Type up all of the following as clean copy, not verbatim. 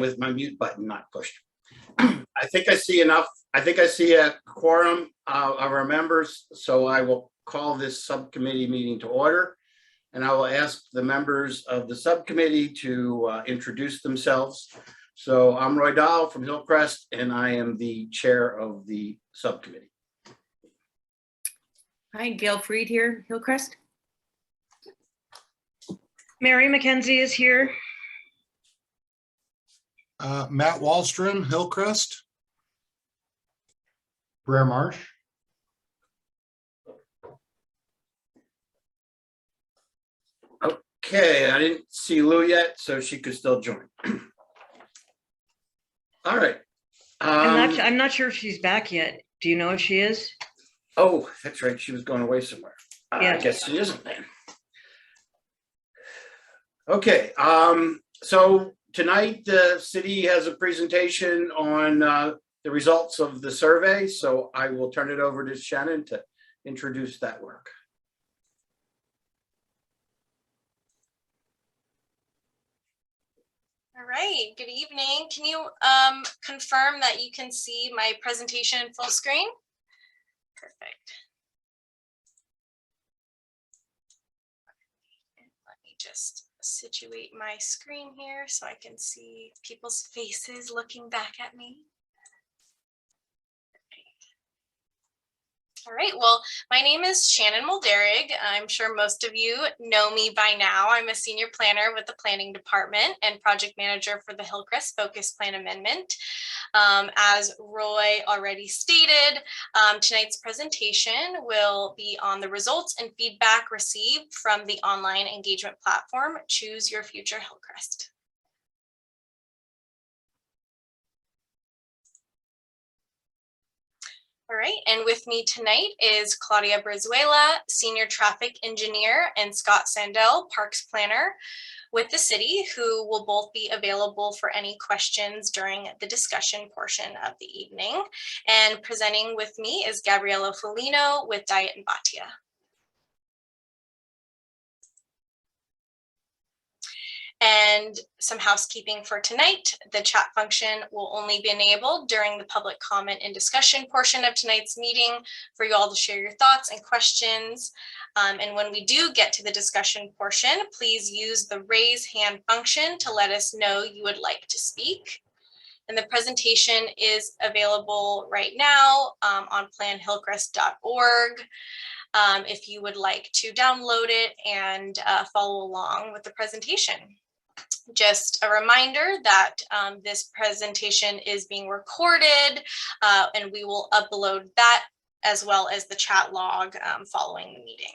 with my mute button not pushed. I think I see enough. I think I see a quorum of our members, so I will call this subcommittee meeting to order. And I will ask the members of the subcommittee to introduce themselves. So I'm Roy Dahl from Hillcrest, and I am the chair of the subcommittee. Hi, Gail Freed here, Hillcrest. Mary McKenzie is here. Matt Wallstrom, Hillcrest. Brer Marsh. Okay, I didn't see Lou yet, so she could still join. All right. I'm not sure if she's back yet. Do you know if she is? Oh, that's right. She was going away somewhere. Yeah. I guess she isn't then. Okay, so tonight the city has a presentation on the results of the survey. So I will turn it over to Shannon to introduce that work. All right, good evening. Can you confirm that you can see my presentation full screen? Perfect. Let me just situate my screen here so I can see people's faces looking back at me. All right, well, my name is Shannon Mulderig. I'm sure most of you know me by now. I'm a senior planner with the planning department and project manager for the Hillcrest Focused Plan Amendment. As Roy already stated, tonight's presentation will be on the results and feedback received from the online engagement platform, Choose Your Future Hillcrest. All right, and with me tonight is Claudia Brizuela, Senior Traffic Engineer, and Scott Sandell, Parks Planner with the city, who will both be available for any questions during the discussion portion of the evening. And presenting with me is Gabriella Folino with Diet and Batia. And some housekeeping for tonight. The chat function will only be enabled during the public comment and discussion portion of tonight's meeting for you all to share your thoughts and questions. And when we do get to the discussion portion, please use the raise hand function to let us know you would like to speak. And the presentation is available right now on planhillcrest.org. If you would like to download it and follow along with the presentation. Just a reminder that this presentation is being recorded and we will upload that as well as the chat log following the meeting.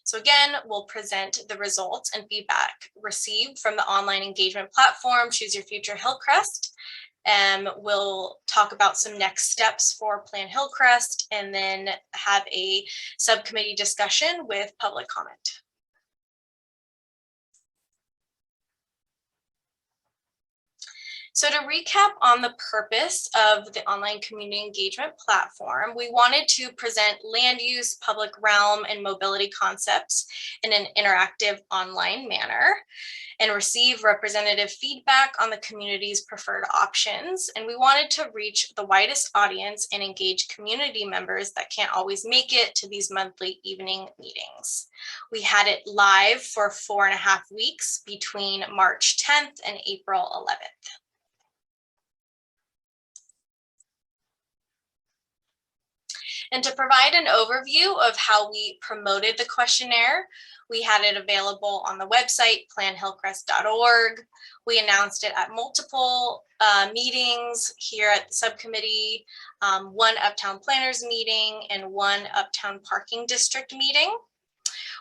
So again, we'll present the results and feedback received from the online engagement platform, Choose Your Future Hillcrest. We'll talk about some next steps for Plan Hillcrest and then have a subcommittee discussion with public comment. So to recap on the purpose of the online community engagement platform, we wanted to present land use, public realm, and mobility concepts in an interactive online manner and receive representative feedback on the community's preferred options. And we wanted to reach the widest audience and engage community members that can't always make it to these monthly evening meetings. We had it live for 4.5 weeks between March 10th and April 11th. And to provide an overview of how we promoted the questionnaire, we had it available on the website, planhillcrest.org. We announced it at multiple meetings here at the subcommittee, one Uptown Planners meeting and one Uptown Parking District meeting.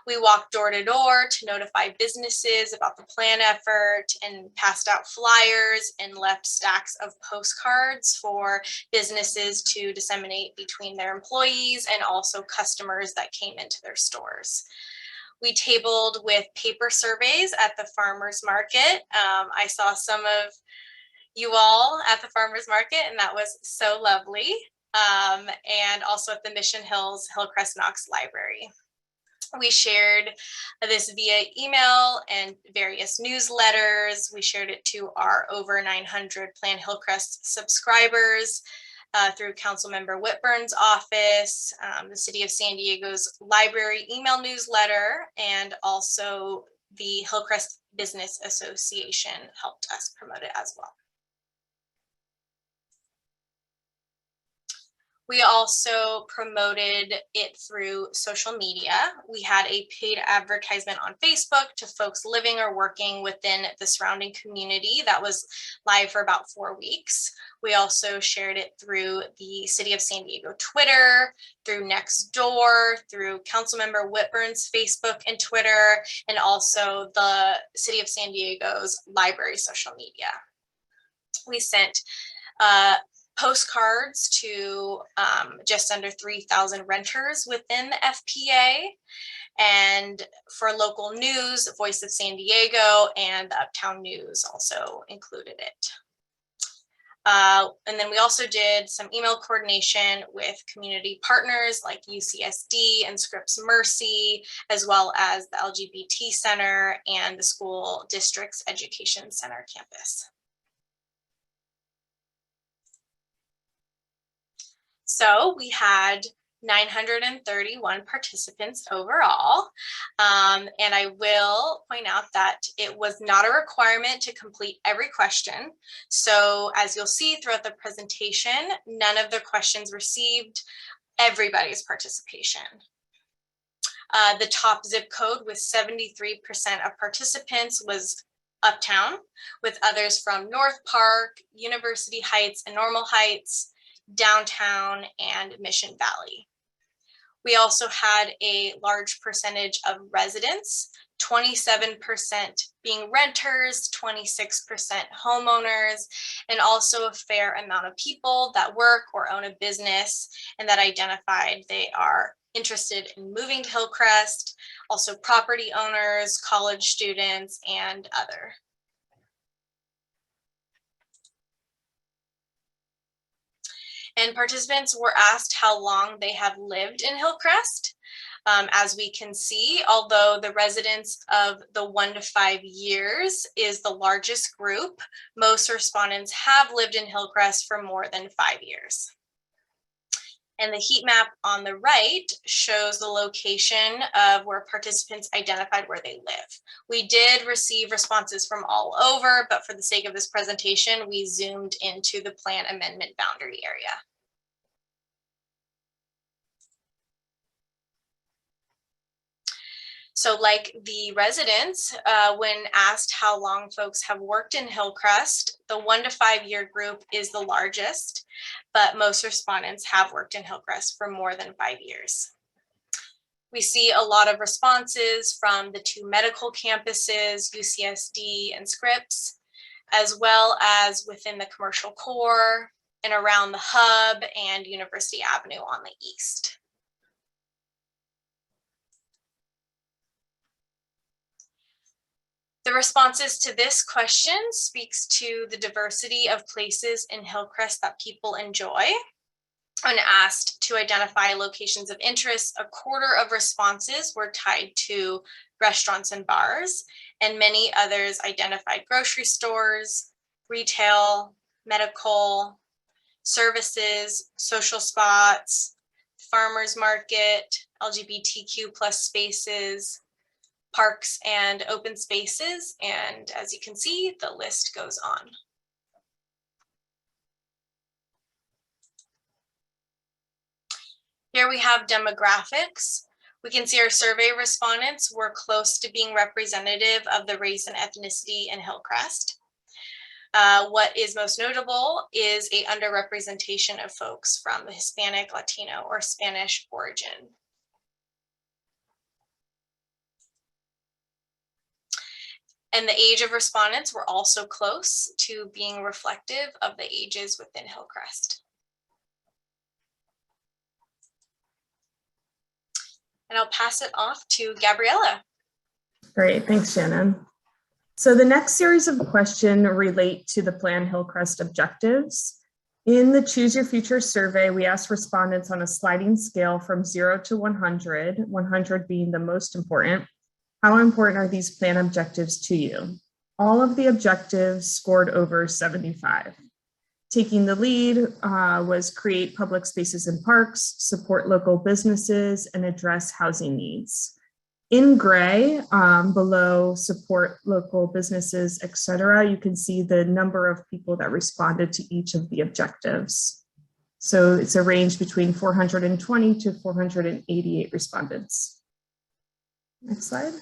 We walked door to door to notify businesses about the plan effort and passed out flyers and left stacks of postcards for businesses to disseminate between their employees and also customers that came into their stores. We tabled with paper surveys at the farmers market. I saw some of you all at the farmers market, and that was so lovely. And also at the Mission Hills Hillcrest Knox Library. We shared this via email and various newsletters. We shared it to our over 900 Plan Hillcrest subscribers through Councilmember Whitburn's office, the City of San Diego's library email newsletter, and also the Hillcrest Business Association helped us promote it as well. We also promoted it through social media. We had a paid advertisement on Facebook to folks living or working within the surrounding community that was live for about 4 weeks. We also shared it through the City of San Diego Twitter, through Nextdoor, through Councilmember Whitburn's Facebook and Twitter, and also the City of San Diego's library social media. We sent postcards to just under 3,000 renters within the FPA. And for local news, Voice of San Diego and the Uptown News also included it. And then we also did some email coordination with community partners like UCSD and Scripps Mercy, as well as the LGBT Center and the school district's Education Center campus. So we had 931 participants overall. And I will point out that it was not a requirement to complete every question. So as you'll see throughout the presentation, none of the questions received everybody's participation. The top zip code with 73% of participants was Uptown, with others from North Park, University Heights and Normal Heights, Downtown, and Mission Valley. We also had a large percentage of residents, 27% being renters, 26% homeowners, and also a fair amount of people that work or own a business and that identified they are interested in moving to Hillcrest, also property owners, college students, and other. And participants were asked how long they have lived in Hillcrest. As we can see, although the residents of the 1 to 5 years is the largest group, most respondents have lived in Hillcrest for more than 5 years. And the heat map on the right shows the location of where participants identified where they live. We did receive responses from all over, but for the sake of this presentation, we zoomed into the plan amendment boundary area. So like the residents, when asked how long folks have worked in Hillcrest, the 1 to 5 year group is the largest, but most respondents have worked in Hillcrest for more than 5 years. We see a lot of responses from the 2 medical campuses, UCSD and Scripps, as well as within the commercial core and around the hub and University Avenue on the east. The responses to this question speaks to the diversity of places in Hillcrest that people enjoy. When asked to identify locations of interest, a quarter of responses were tied to restaurants and bars, and many others identified grocery stores, retail, medical, services, social spots, farmers market, LGBTQ+ spaces, parks and open spaces, and as you can see, the list goes on. Here we have demographics. We can see our survey respondents were close to being representative of the race and ethnicity in Hillcrest. What is most notable is a underrepresentation of folks from the Hispanic, Latino, or Spanish origin. And the age of respondents were also close to being reflective of the ages within Hillcrest. And I'll pass it off to Gabriella. Great, thanks, Shannon. So the next series of questions relate to the Plan Hillcrest objectives. In the Choose Your Future survey, we asked respondents on a sliding scale from 0 to 100, 100 being the most important. How important are these plan objectives to you? All of the objectives scored over 75. Taking the lead was create public spaces and parks, support local businesses, and address housing needs. In gray, below support local businesses, etc., you can see the number of people that responded to each of the objectives. So it's a range between 420 to 488 respondents. Next slide.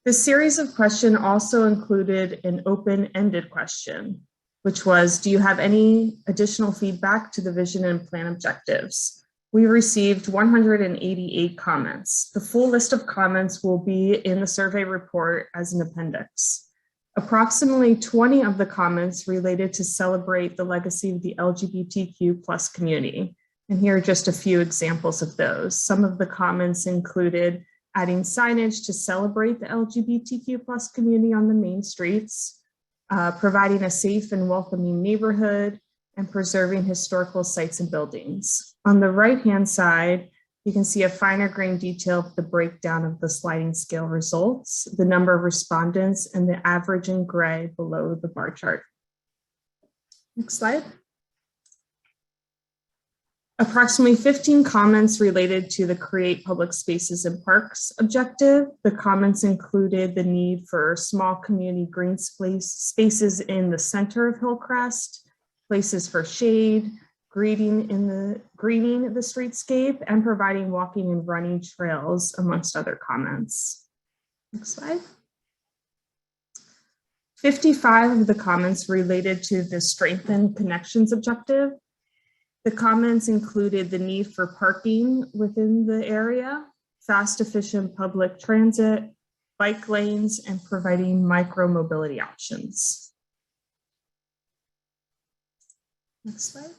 This series of questions also included an open-ended question, which was, do you have any additional feedback to the vision and plan objectives? We received 188 comments. The full list of comments will be in the survey report as an appendix. Approximately 20 of the comments related to celebrate the legacy of the LGBTQ+ community. And here are just a few examples of those. Some of the comments included adding signage to celebrate the LGBTQ+ community on the main streets, providing a safe and welcoming neighborhood, and preserving historical sites and buildings. On the right-hand side, you can see a finer grain detail of the breakdown of the sliding scale results, the number of respondents, and the average in gray below the bar chart. Next slide. Approximately 15 comments related to the Create Public Spaces and Parks objective. The comments included the need for small community green spaces in the center of Hillcrest, places for shade, greening the streetscape, and providing walking and running trails, amongst other comments. Next slide. 55 of the comments related to the Strengthen Connections objective. The comments included the need for parking within the area, fast, efficient public transit, bike lanes, and providing micro-mobility options. Next slide.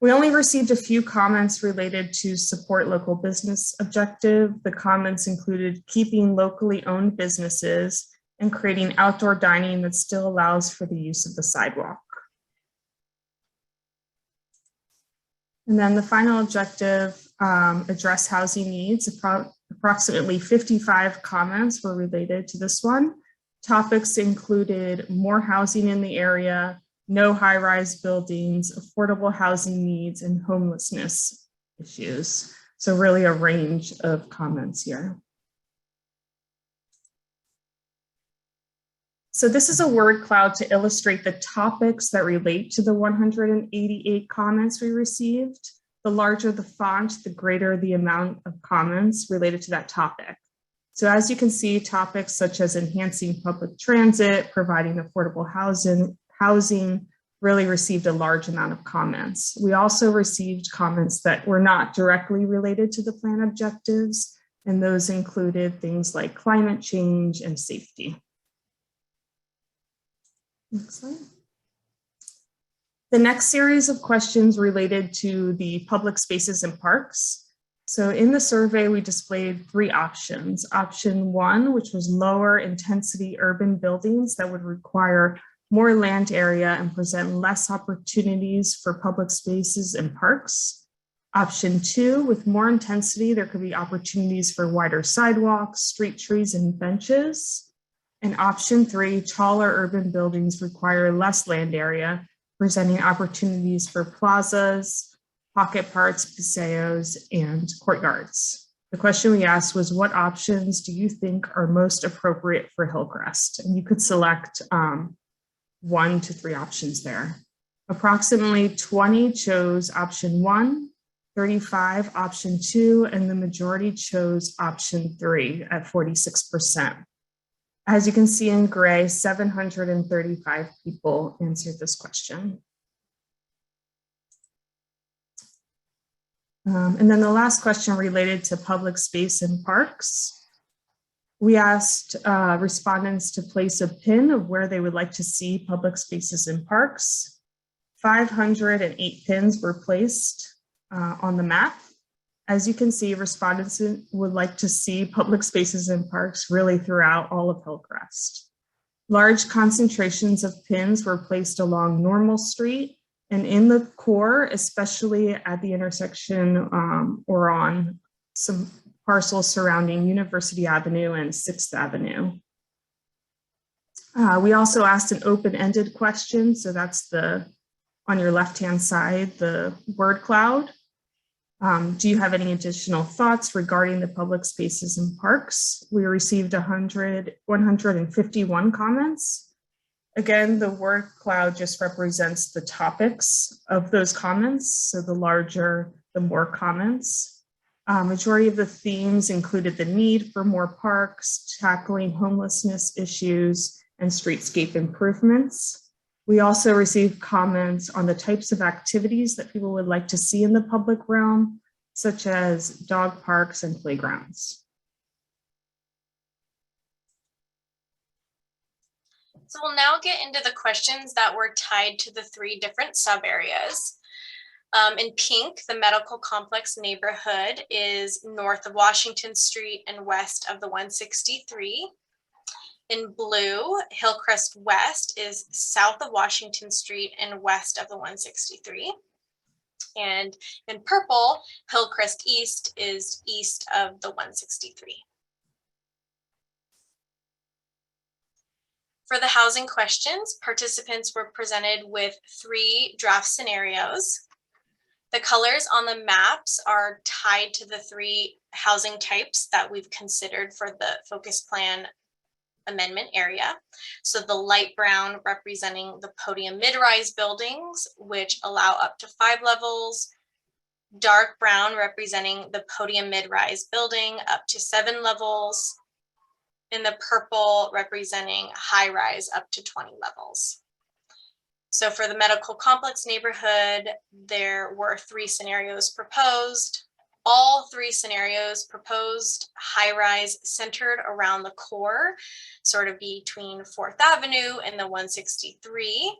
We only received a few comments related to support local business objective. The comments included keeping locally owned businesses and creating outdoor dining that still allows for the use of the sidewalk. And then the final objective, address housing needs. Approximately 55 comments were related to this one. Topics included more housing in the area, no high-rise buildings, affordable housing needs, and homelessness issues. So really a range of comments here. So this is a word cloud to illustrate the topics that relate to the 188 comments we received. The larger the font, the greater the amount of comments related to that topic. So as you can see, topics such as enhancing public transit, providing affordable housing really received a large amount of comments. We also received comments that were not directly related to the plan objectives, and those included things like climate change and safety. Next slide. The next series of questions related to the public spaces and parks. So in the survey, we displayed 3 options. Option 1, which was lower intensity urban buildings that would require more land area and present less opportunities for public spaces and parks. Option 2, with more intensity, there could be opportunities for wider sidewalks, street trees, and benches. And option 3, taller urban buildings require less land area, presenting opportunities for plazas, pocket parks, paseos, and courtyards. The question we asked was, what options do you think are most appropriate for Hillcrest? And you could select 1 to 3 options there. Approximately 20 chose option 1, 35 option 2, and the majority chose option 3 at 46%. As you can see in gray, 735 people answered this question. And then the last question related to public space and parks. We asked respondents to place a pin of where they would like to see public spaces and parks. 508 pins were placed on the map. As you can see, respondents would like to see public spaces and parks really throughout all of Hillcrest. Large concentrations of pins were placed along Normal Street and in the core, especially at the intersection or on some parcels surrounding University Avenue and 6th Avenue. We also asked an open-ended question. So that's on your left-hand side, the word cloud. Do you have any additional thoughts regarding the public spaces and parks? We received 151 comments. Again, the word cloud just represents the topics of those comments. So the larger, the more comments. Majority of the themes included the need for more parks, tackling homelessness issues, and streetscape improvements. We also received comments on the types of activities that people would like to see in the public realm, such as dog parks and playgrounds. So we'll now get into the questions that were tied to the 3 different sub areas. In pink, the medical complex neighborhood is north of Washington Street and west of the 163. In blue, Hillcrest West is south of Washington Street and west of the 163. And in purple, Hillcrest East is east of the 163. For the housing questions, participants were presented with 3 draft scenarios. The colors on the maps are tied to the 3 housing types that we've considered for the Focus Plan Amendment area. So the light brown representing the podium mid-rise buildings, which allow up to 5 levels. Dark brown representing the podium mid-rise building up to 7 levels. And the purple representing high-rise up to 20 levels. So for the medical complex neighborhood, there were 3 scenarios proposed. All 3 scenarios proposed high-rise centered around the core, sort of between 4th Avenue and the 163.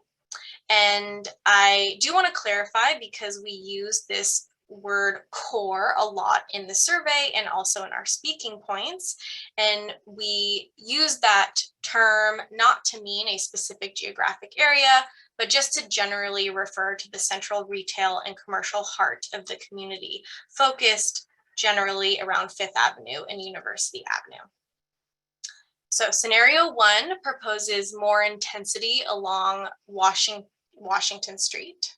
And I do want to clarify, because we use this word core a lot in the survey and also in our speaking points. And we use that term not to mean a specific geographic area, but just to generally refer to the central retail and commercial heart of the community, focused generally around 5th Avenue and University Avenue. So scenario 1 proposes more intensity along Washington Street.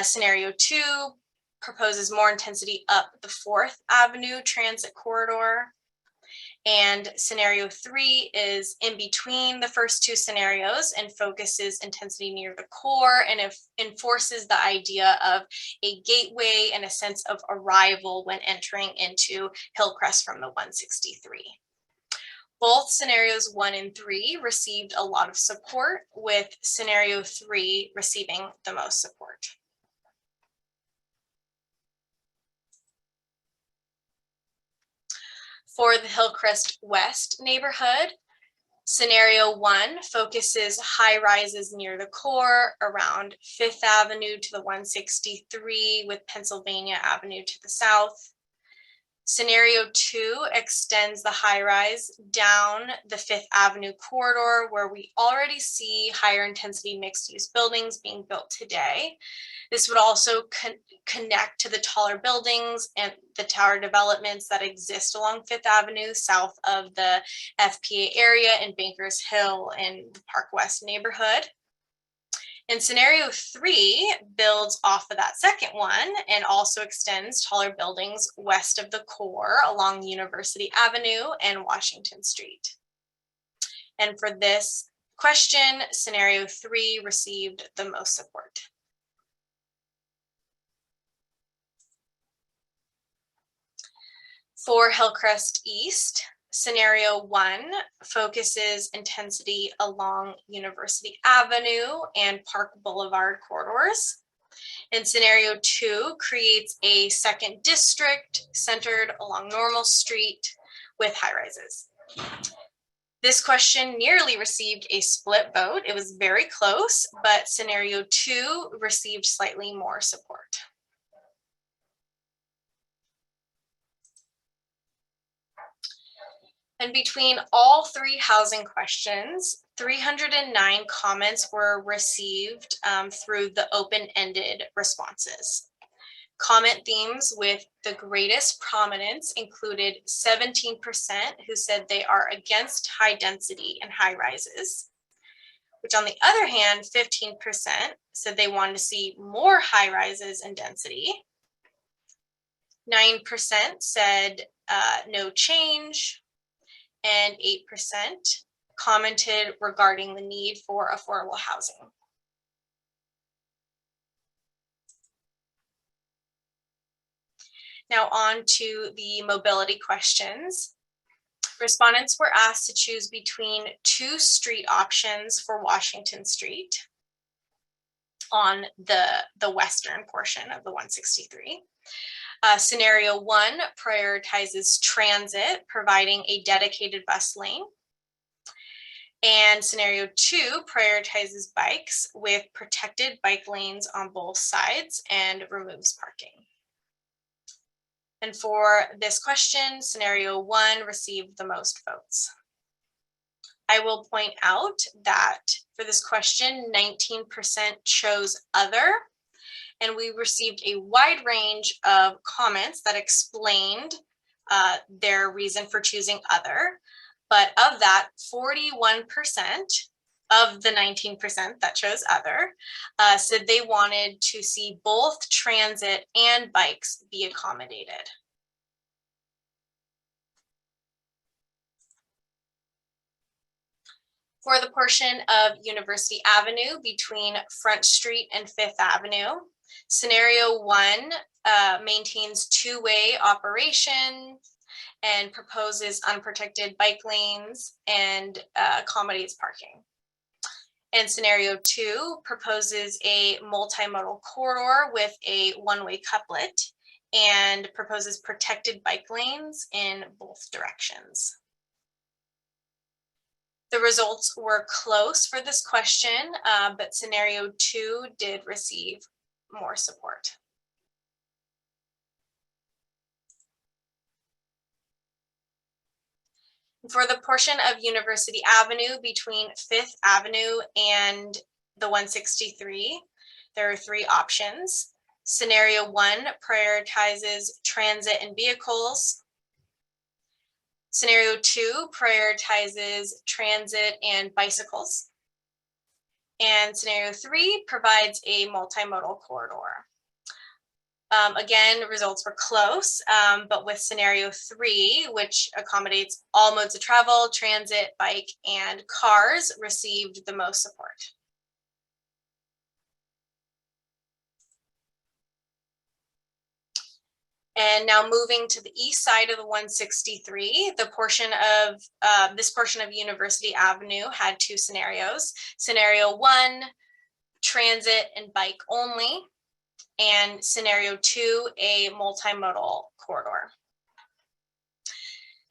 Scenario 2 proposes more intensity up the 4th Avenue transit corridor. And scenario 3 is in between the first 2 scenarios and focuses intensity near the core and enforces the idea of a gateway and a sense of arrival when entering into Hillcrest from the 163. Both scenarios 1 and 3 received a lot of support, with scenario 3 receiving the most support. For the Hillcrest West neighborhood, scenario 1 focuses high rises near the core around 5th Avenue to the 163 with Pennsylvania Avenue to the south. Scenario 2 extends the high rise down the 5th Avenue corridor, where we already see higher intensity mixed use buildings being built today. This would also connect to the taller buildings and the tower developments that exist along 5th Avenue south of the FPA area in Bankers Hill and the Park West neighborhood. And scenario 3 builds off of that second one and also extends taller buildings west of the core along University Avenue and Washington Street. And for this question, scenario 3 received the most support. For Hillcrest East, scenario 1 focuses intensity along University Avenue and Park Boulevard corridors. And scenario 2 creates a second district centered along Normal Street with high rises. This question nearly received a split vote. It was very close, but scenario 2 received slightly more support. And between all 3 housing questions, 309 comments were received through the open-ended responses. Comment themes with the greatest prominence included 17% who said they are against high density and high rises, which on the other hand, 15% said they wanted to see more high rises and density. 9% said no change, and 8% commented regarding the need for affordable housing. Now on to the mobility questions. Respondents were asked to choose between 2 street options for Washington Street on the western portion of the 163. Scenario 1 prioritizes transit, providing a dedicated bus lane. And scenario 2 prioritizes bikes with protected bike lanes on both sides and removes parking. And for this question, scenario 1 received the most votes. I will point out that for this question, 19% chose other, and we received a wide range of comments that explained their reason for choosing other. But of that, 41% of the 19% that chose other said they wanted to see both transit and bikes be accommodated. For the portion of University Avenue between Front Street and Fifth Avenue, scenario 1 maintains two-way operation and proposes unprotected bike lanes and accommodates parking. And scenario 2 proposes a multimodal corridor with a one-way couplet and proposes protected bike lanes in both directions. The results were close for this question, but scenario 2 did receive more support. For the portion of University Avenue between Fifth Avenue and the 163, there are 3 options. Scenario 1 prioritizes transit and vehicles. Scenario 2 prioritizes transit and bicycles. And scenario 3 provides a multimodal corridor. Again, results were close, but with scenario 3, which accommodates all modes of travel, transit, bike, and cars, received the most support. And now moving to the east side of the 163, the portion of this portion of University Avenue had 2 scenarios. Scenario 1, transit and bike only. And scenario 2, a multimodal corridor.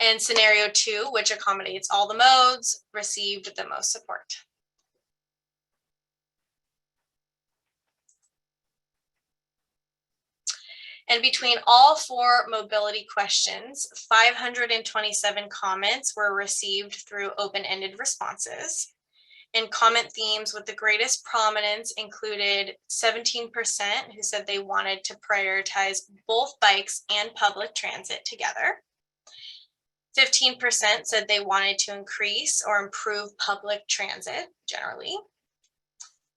And scenario 2, which accommodates all the modes, received the most support. And between all 4 mobility questions, 527 comments were received through open-ended responses. And comment themes with the greatest prominence included 17% who said they wanted to prioritize both bikes and public transit together. 15% said they wanted to increase or improve public transit generally.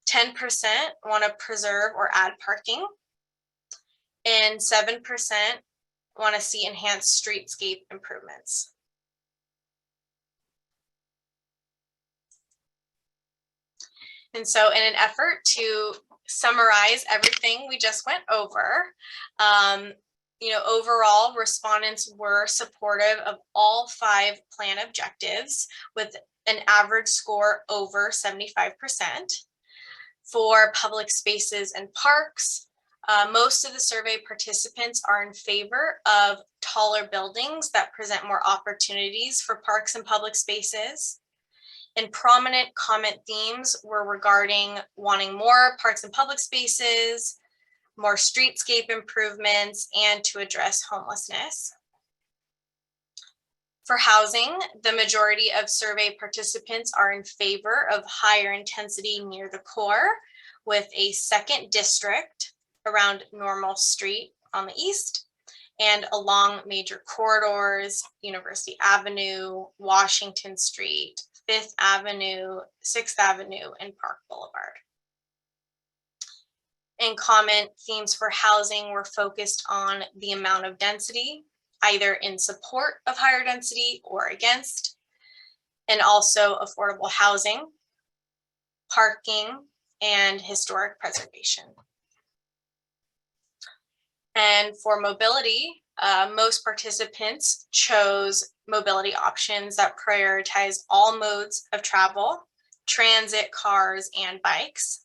10% want to preserve or add parking. And 7% want to see enhanced streetscape improvements. And so in an effort to summarize everything we just went over, overall respondents were supportive of all 5 plan objectives with an average score over 75%. For public spaces and parks, most of the survey participants are in favor of taller buildings that present more opportunities for parks and public spaces. And prominent comment themes were regarding wanting more parks and public spaces, more streetscape improvements, and to address homelessness. For housing, the majority of survey participants are in favor of higher intensity near the core, with a second district around Normal Street on the east and along major corridors, University Avenue, Washington Street, 5th Avenue, 6th Avenue, and Park Boulevard. In comment, themes for housing were focused on the amount of density, either in support of higher density or against, and also affordable housing, parking, and historic preservation. And for mobility, most participants chose mobility options that prioritize all modes of travel, transit, cars, and bikes.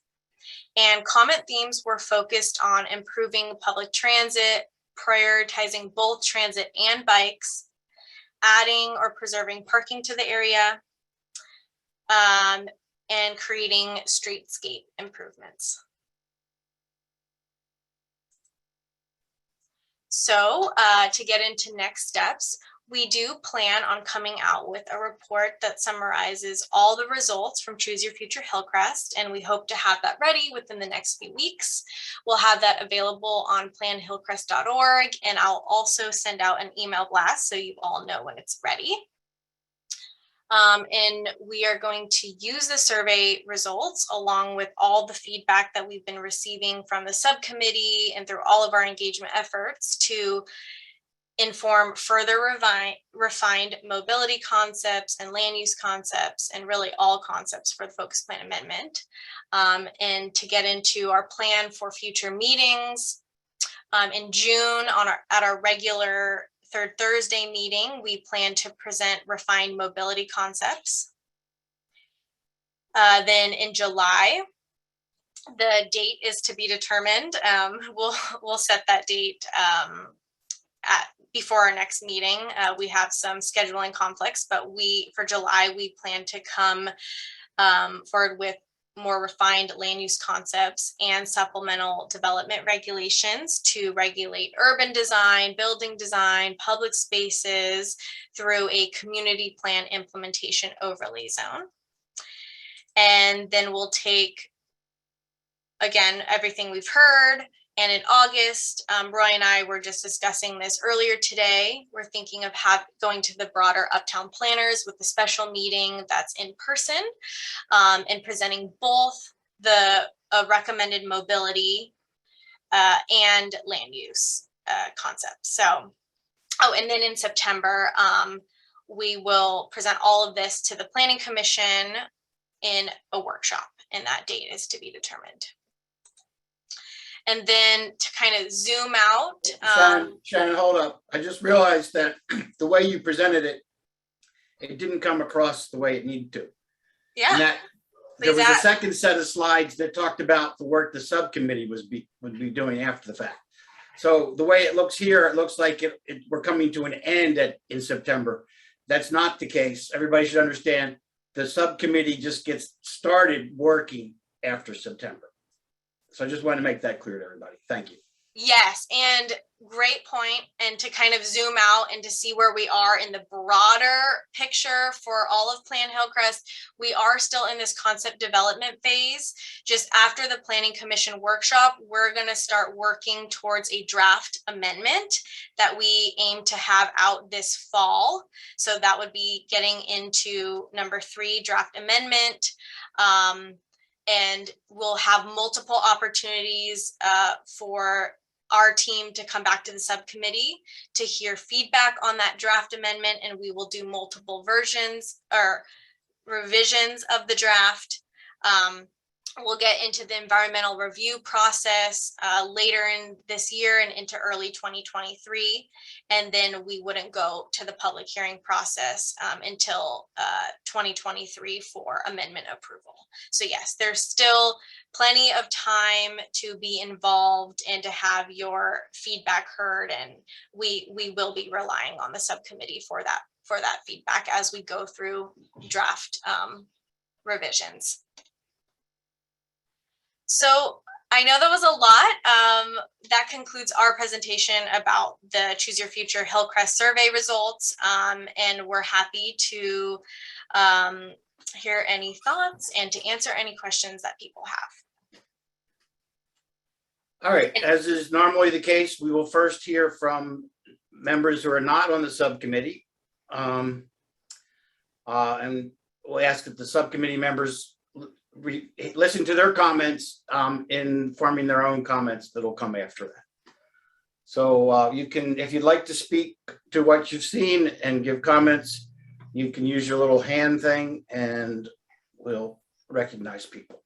And comment themes were focused on improving public transit, prioritizing both transit and bikes, adding or preserving parking to the area, and creating streetscape improvements. So to get into next steps, we do plan on coming out with a report that summarizes all the results from Choose Your Future Hillcrest, and we hope to have that ready within the next few weeks. We'll have that available on planhillcrest.org, and I'll also send out an email blast so you all know when it's ready. And we are going to use the survey results along with all the feedback that we've been receiving from the subcommittee and through all of our engagement efforts to inform further refined mobility concepts and land use concepts, and really all concepts for the Focused Plan Amendment. And to get into our plan for future meetings, in June at our regular third Thursday meeting, we plan to present refined mobility concepts. Then in July, the date is to be determined. We'll set that date before our next meeting. We have some scheduling conflicts, but for July, we plan to come forward with more refined land use concepts and supplemental development regulations to regulate urban design, building design, public spaces through a community plan implementation overlay zone. And then we'll take, again, everything we've heard. And in August, Roy and I were just discussing this earlier today. We're thinking of going to the broader Uptown Planners with a special meeting that's in person, and presenting both the recommended mobility and land use concepts. So, and then in September, we will present all of this to the Planning Commission in a workshop, and that date is to be determined. And then to kind of zoom out. Shannon, hold up. I just realized that the way you presented it, it didn't come across the way it needed to. Yeah. And that there was a second set of slides that talked about the work the subcommittee would be doing after the fact. So the way it looks here, it looks like we're coming to an end in September. That's not the case. Everybody should understand the subcommittee just gets started working after September. So I just want to make that clear to everybody. Thank you. Yes, and great point. And to kind of zoom out and to see where we are in the broader picture for all of Plan Hillcrest, we are still in this concept development phase. Just after the Planning Commission workshop, we're going to start working towards a draft amendment that we aim to have out this fall. So that would be getting into number 3, draft amendment. And we'll have multiple opportunities for our team to come back to the subcommittee to hear feedback on that draft amendment, and we will do multiple versions or revisions of the draft. We'll get into the environmental review process later in this year and into early 2023. And then we wouldn't go to the public hearing process until 2023 for amendment approval. So yes, there's still plenty of time to be involved and to have your feedback heard. And we will be relying on the subcommittee for that feedback as we go through draft revisions. So I know that was a lot. That concludes our presentation about the Choose Your Future Hillcrest survey results. And we're happy to hear any thoughts and to answer any questions that people have. All right, as is normally the case, we will first hear from members who are not on the subcommittee. And we'll ask that the subcommittee members listen to their comments in forming their own comments that'll come after that. So you can, if you'd like to speak to what you've seen and give comments, you can use your little hand thing and we'll recognize people.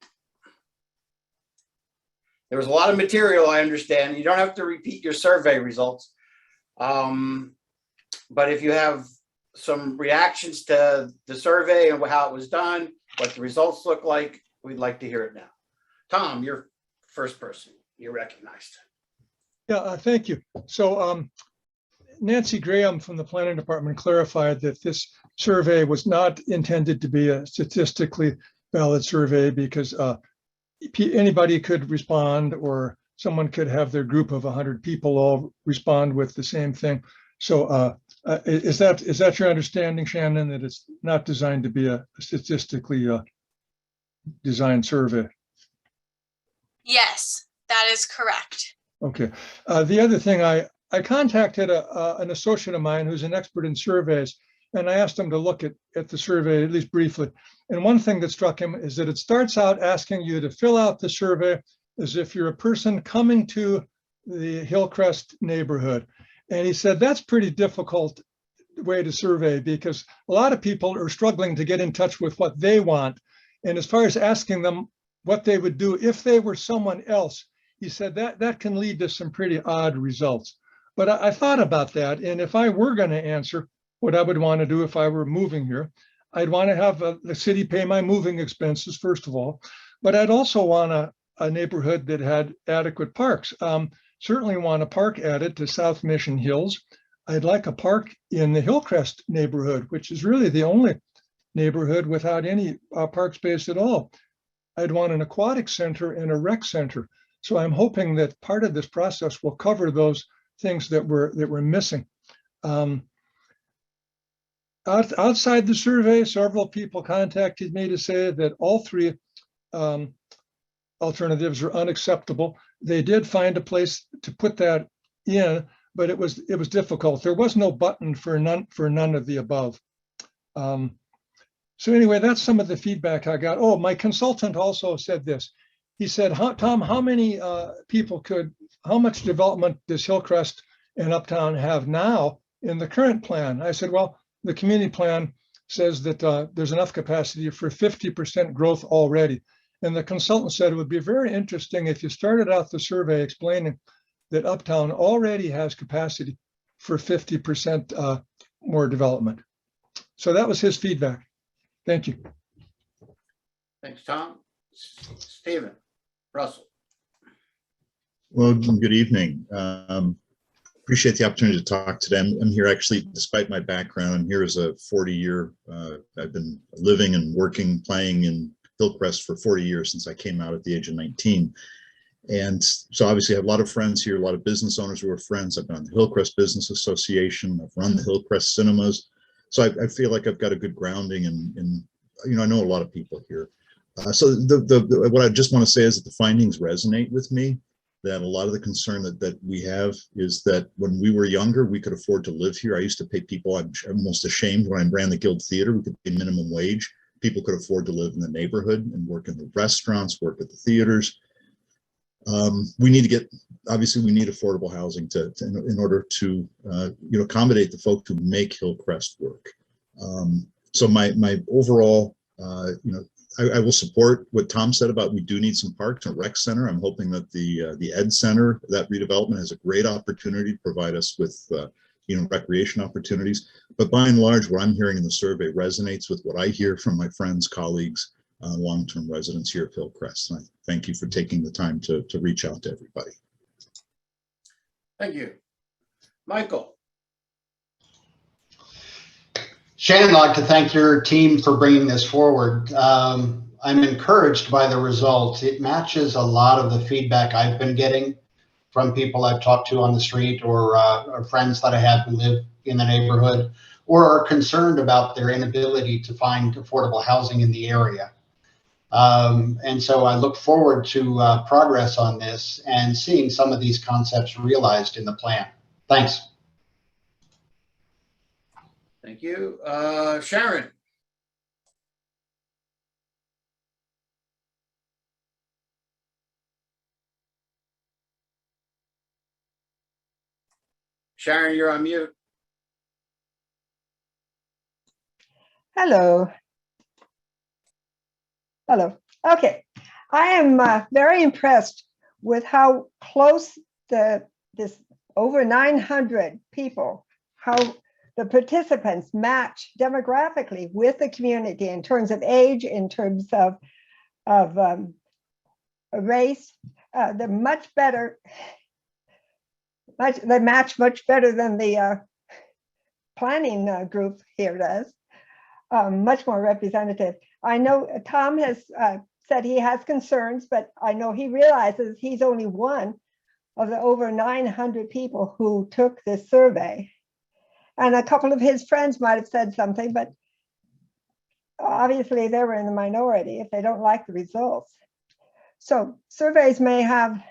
There was a lot of material, I understand. You don't have to repeat your survey results. But if you have some reactions to the survey and how it was done, what the results look like, we'd like to hear it now. Tom, you're first person. You're recognized. Yeah, thank you. So Nancy Graham from the planning department clarified that this survey was not intended to be a statistically valid survey because anybody could respond, or someone could have their group of 100 people all respond with the same thing. So is that your understanding, Shannon, that it's not designed to be a statistically designed survey? Yes, that is correct. Okay. The other thing, I contacted an associate of mine who's an expert in surveys, and I asked him to look at the survey, at least briefly. And one thing that struck him is that it starts out asking you to fill out the survey as if you're a person coming to the Hillcrest neighborhood. And he said that's pretty difficult way to survey because a lot of people are struggling to get in touch with what they want. And as far as asking them what they would do if they were someone else, he said that can lead to some pretty odd results. But I thought about that. And if I were going to answer what I would want to do if I were moving here, I'd want to have the city pay my moving expenses, first of all. But I'd also want a neighborhood that had adequate parks. Certainly want a park added to South Mission Hills. I'd like a park in the Hillcrest neighborhood, which is really the only neighborhood without any park space at all. I'd want an aquatic center and a rec center. So I'm hoping that part of this process will cover those things that we're missing. Outside the survey, several people contacted me to say that all three alternatives are unacceptable. They did find a place to put that in, but it was difficult. There was no button for none of the above. So anyway, that's some of the feedback I got. Oh, my consultant also said this. He said, Tom, how many how much development does Hillcrest and Uptown have now in the current plan? I said, well, the community plan says that there's enough capacity for 50% growth already. And the consultant said it would be very interesting if you started out the survey explaining that Uptown already has capacity for 50% more development. So that was his feedback. Thank you. Thanks, Tom. Stephen, Russell. Well, good evening. Appreciate the opportunity to talk today. I'm here actually, despite my background, I'm here as a 40-year, I've been living and working, playing in Hillcrest for 40 years since I came out at the age of 19. And so obviously I have a lot of friends here, a lot of business owners who are friends. I've been on the Hillcrest Business Association. I've run the Hillcrest Cinemas. So I feel like I've got a good grounding and I know a lot of people here. So what I just want to say is that the findings resonate with me, that a lot of the concern that we have is that when we were younger, we could afford to live here. I used to pay people, I'm almost ashamed when I ran the Guild Theater, we could pay minimum wage. People could afford to live in the neighborhood and work in the restaurants, work at the theaters. We need to get, obviously we need affordable housing in order to accommodate the folks who make Hillcrest work. So my overall, I will support what Tom said about we do need some parks and rec center. I'm hoping that the Ed Center, that redevelopment has a great opportunity to provide us with recreation opportunities. But by and large, what I'm hearing in the survey resonates with what I hear from my friends, colleagues, long-term residents here at Hillcrest. And I thank you for taking the time to reach out to everybody. Thank you. Michael. Shannon, I'd like to thank your team for bringing this forward. I'm encouraged by the results. It matches a lot of the feedback I've been getting from people I've talked to on the street or friends that I have who live in the neighborhood or are concerned about their inability to find affordable housing in the area. And so I look forward to progress on this and seeing some of these concepts realized in the plan. Thanks. Thank you. Sharon. Sharon, you're on mute. Hello. Hello. Okay. I am very impressed with how close this over 900 people, how the participants match demographically with the community in terms of age, in terms of race. They're much better. They match much better than the planning group here does. Much more representative. I know Tom has said he has concerns, but I know he realizes he's only one of the over 900 people who took this survey. And a couple of his friends might have said something, but obviously they were in the minority if they don't like the results. So surveys may have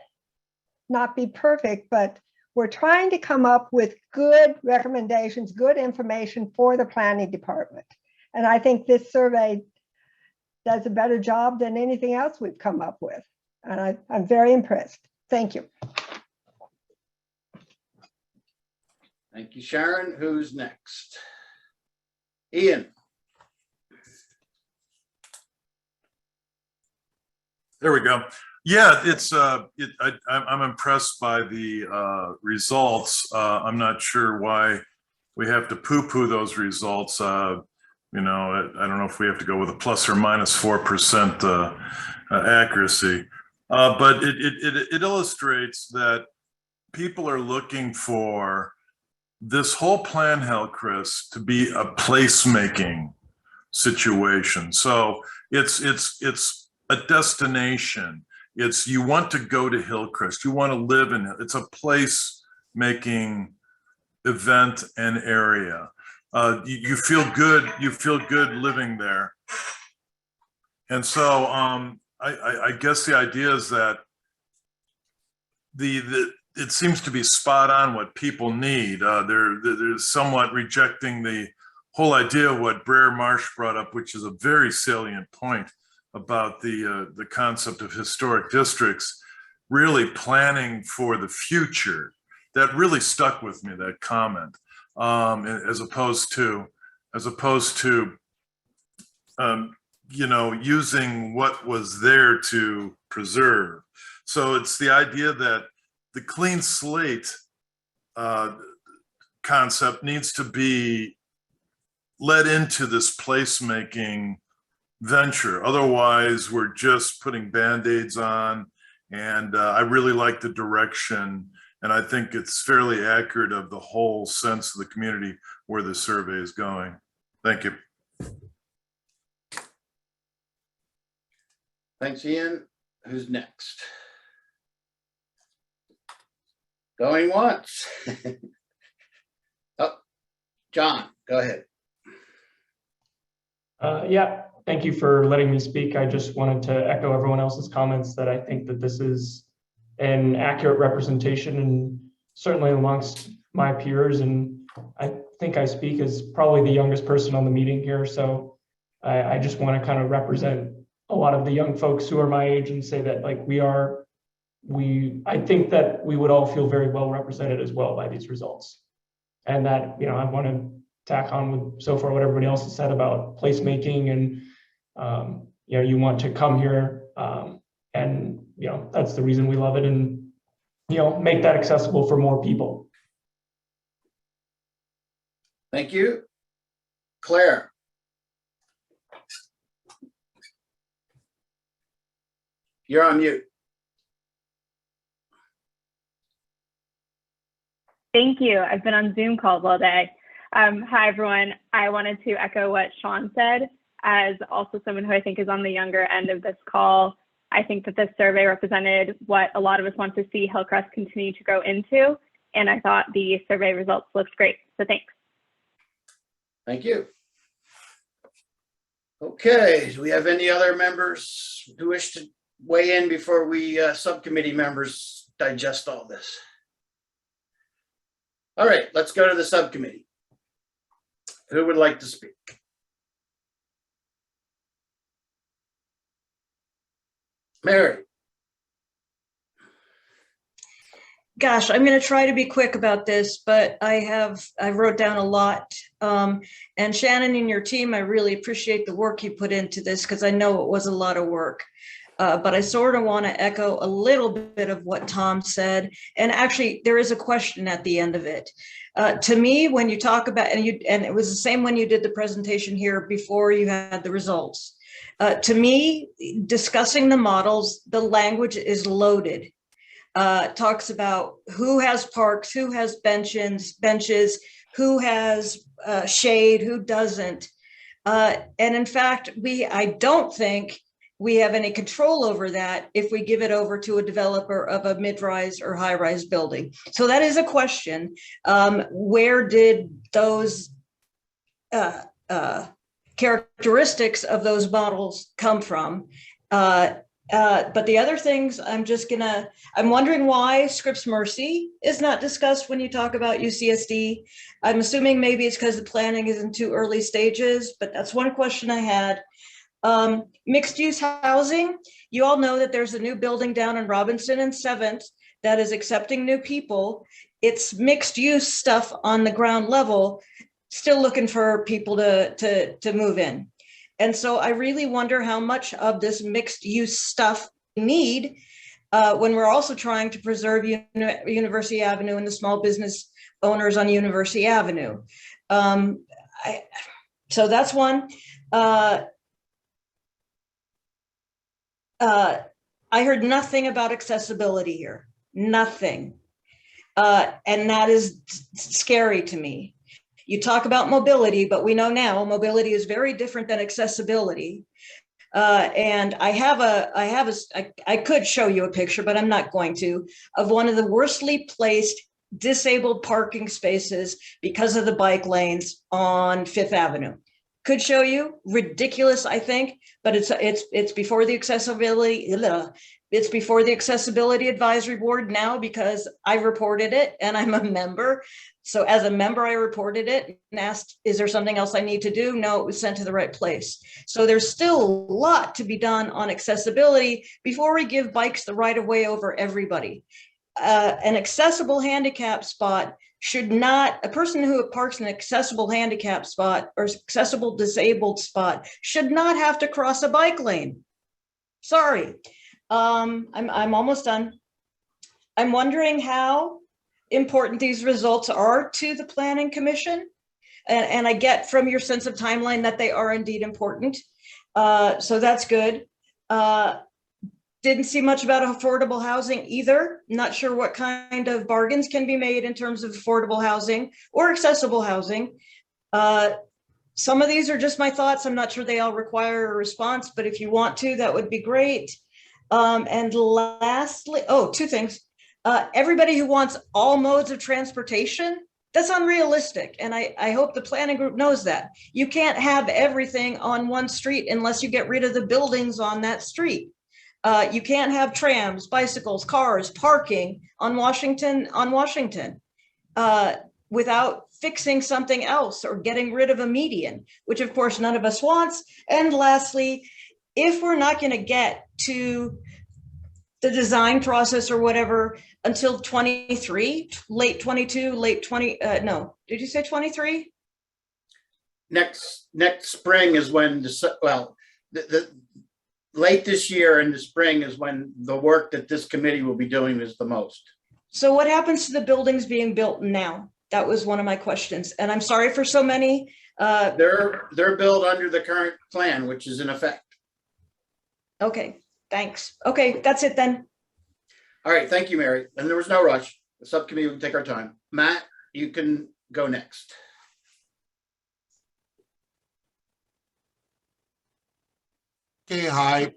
not be perfect, but we're trying to come up with good recommendations, good information for the planning department. And I think this survey does a better job than anything else we've come up with. And I'm very impressed. Thank you. Thank you, Sharon. Who's next? Ian. There we go. Yeah, I'm impressed by the results. I'm not sure why we have to poo-poo those results. You know, I don't know if we have to go with a plus or minus 4% accuracy, but it illustrates that people are looking for this whole plan, Hillcrest, to be a placemaking situation. So it's a destination. It's, you want to go to Hillcrest, you want to live in it. It's a place-making event and area. You feel good. You feel good living there. And so I guess the idea is that it seems to be spot on what people need. They're somewhat rejecting the whole idea of what Brer Marsh brought up, which is a very salient point about the concept of historic districts, really planning for the future. That really stuck with me, that comment, as opposed to you know, using what was there to preserve. So it's the idea that the clean slate concept needs to be led into this placemaking venture. Otherwise, we're just putting Band-Aids on. And I really like the direction. And I think it's fairly accurate of the whole sense of the community where the survey is going. Thank you. Thanks, Ian. Who's next? Going once. Oh, John, go ahead. Yeah, thank you for letting me speak. I just wanted to echo everyone else's comments that I think that this is an accurate representation, and certainly amongst my peers. And I think I speak as probably the youngest person on the meeting here. So I just want to kind of represent a lot of the young folks who are my age and say that, like, I think that we would all feel very well represented as well by these results. And that, you know, I want to tack on with so far what everybody else has said about placemaking, and you know, you want to come here and, you know, that's the reason we love it, and, you know, make that accessible for more people. Thank you. Claire. You're on mute. Thank you. I've been on Zoom calls all day. Hi, everyone. I wanted to echo what Sean said. as also someone who I think is on the younger end of this call, I think that this survey represented what a lot of us want to see Hillcrest continue to grow into. And I thought the survey results looked great. So thanks. Thank you. Okay, do we have any other members who wish to weigh in before we subcommittee members digest all this? All right, let's go to the subcommittee. Who would like to speak? Mary. Gosh, I'm going to try to be quick about this, but I wrote down a lot. And Shannon and your team, I really appreciate the work you put into this because I know it was a lot of work. But I sort of want to echo a little bit of what Tom said. And actually, there is a question at the end of it. To me, when you talk about, and it was the same when you did the presentation here before you had the results. To me, discussing the models, the language is loaded. Talks about who has parks, who has benches, who has shade, who doesn't. And in fact, I don't think we have any control over that if we give it over to a developer of a mid-rise or high-rise building. So that is a question. Where did those characteristics of those models come from? But the other things, I'm wondering why Scripps Mercy is not discussed when you talk about UCSD. I'm assuming maybe it's because the planning is in too early stages, but that's one question I had. Mixed use housing, you all know that there's a new building down in Robinson and 7th that is accepting new people. It's mixed use stuff on the ground level, still looking for people to move in. And so I really wonder how much of this mixed use stuff we need when we're also trying to preserve University Avenue and the small business owners on University Avenue. So that's one. I heard nothing about accessibility here, nothing. And that is scary to me. You talk about mobility, but we know now mobility is very different than accessibility. And I could show you a picture, but I'm not going to, of one of the worstly placed disabled parking spaces because of the bike lanes on 5th Avenue. Could show you, ridiculous, I think, but it's before the accessibility. It's before the Accessibility Advisory Board now because I reported it and I'm a member. So as a member, I reported it and asked, is there something else I need to do? No, it was sent to the right place. So there's still a lot to be done on accessibility before we give bikes the right of way over everybody. An accessible handicap spot should not, a person who parks in an accessible handicap spot or accessible disabled spot should not have to cross a bike lane. Sorry. I'm almost done. I'm wondering how important these results are to the Planning Commission. And I get from your sense of timeline that they are indeed important. So that's good. Didn't see much about affordable housing either. Not sure what kind of bargains can be made in terms of affordable housing or accessible housing. Some of these are just my thoughts. I'm not sure they all require a response, but if you want to, that would be great. And lastly, two things. Everybody who wants all modes of transportation, that's unrealistic. And I hope the planning group knows that. You can't have everything on one street unless you get rid of the buildings on that street. You can't have trams, bicycles, cars, parking on Washington without fixing something else or getting rid of a median, which of course none of us wants. And lastly, if we're not going to get to the design process or whatever until 23, late 22, late 20, no, did you say 23? Next spring is when, the late this year in the spring is when the work that this committee will be doing is the most. So what happens to the buildings being built now? That was one of my questions. And I'm sorry for so many. They're built under the current plan, which is in effect. Okay, thanks. Okay, that's it then. All right, thank you, Mary. And there was no rush. The subcommittee will take our time. Matt, you can go next. Okay, hi.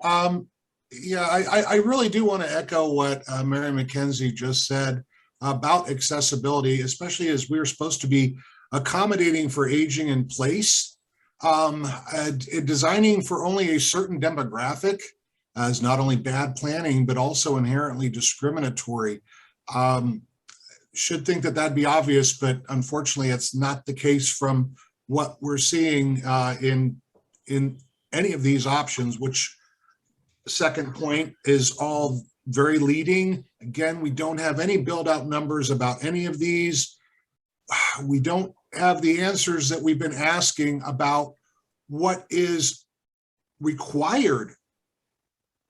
Yeah, I really do want to echo what Mary McKenzie just said about accessibility, especially as we're supposed to be accommodating for aging in place. Designing for only a certain demographic is not only bad planning, but also inherently discriminatory. Should think that that'd be obvious, but unfortunately, it's not the case from what we're seeing in any of these options, which second point is all very leading. Again, we don't have any build out numbers about any of these. We don't have the answers that we've been asking about what is required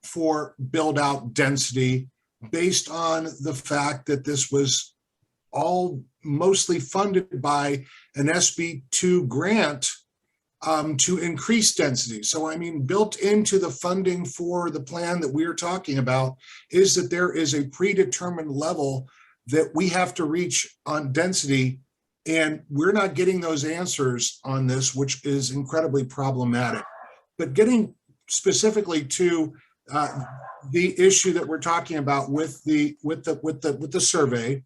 for build out density based on the fact that this was all mostly funded by an SB2 grant to increase density. So, I mean, built into the funding for the plan that we're talking about is that there is a predetermined level that we have to reach on density, and we're not getting those answers on this, which is incredibly problematic. But getting specifically to the issue that we're talking about with the survey,